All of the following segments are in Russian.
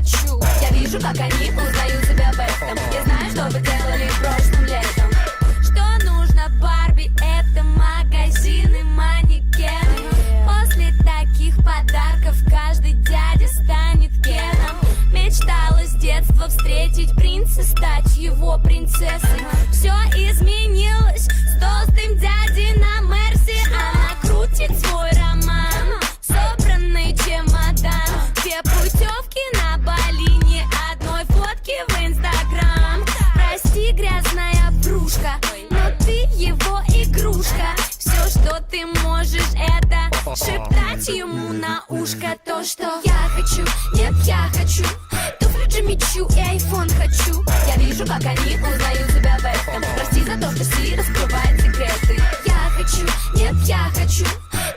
хочу. Я вижу, как они узнают себя в этом. Я знаю, что вы делали прошлым летом. Что нужно Барби? Это магазины, манекены. После таких подарков каждый дядя станет Кеном. Мечтала с детства встретить принца, стать его принцессой. Все изменилось с толстым дядей на Мерсе. Она крутит свой роман, собранный чемодан. Две путевки на Бали, ни одной фотки в Инстаграм. Прости, грязная врушка, но ты его игрушка. Все, что ты можешь, это шептать ему на ушко то, что я хочу, нет, я хочу. Туфли Джимми Чу и айфон хочу. Я вижу, как они узнают себя в этом. Прости за то, что Си раскрывает секреты. Я хочу, нет, я хочу.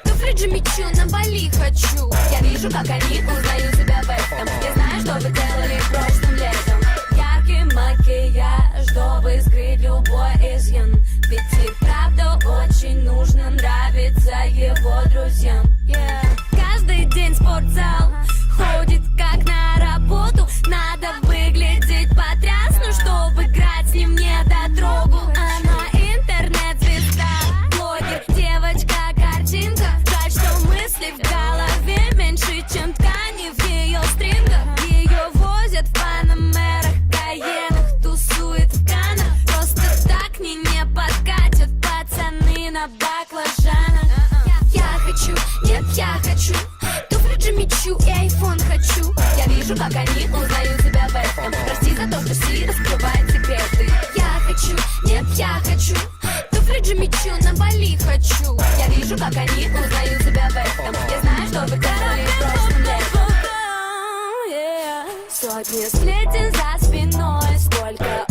Туфли Джимми Чу на Бали хочу. Я вижу, как они узнают себя в этом. Я знаю, что вы делали прошлым летом. Яркий макияж, чтобы скрыть любой изъян. Ведь и правда очень нужно нравиться его друзьям. Каждый день спортзал, ходит как на работу. Надо выглядеть потрясно, чтобы играть с ним не дотрогу. Она интернет-звезда, блогер, девочка-картинка. Жаль, что мысли в голове меньше, чем ткани в ее стрингах. Ее возят в панамерах, каенах, тусует в канах. Просто так к ней не подкатят пацаны на баклажанах. Я хочу, нет, я хочу. Туфли Джимми Чу и айфон хочу. Я вижу, как они узнают себя в этом. Прости за то, что Си раскрывает секреты. Я хочу, нет, я хочу. Туфли Джимми Чу на Бали хочу. Я вижу, как они узнают себя в этом. Я знаю, что вы делали прошлым летом. Сотни сплетен за спиной, сколько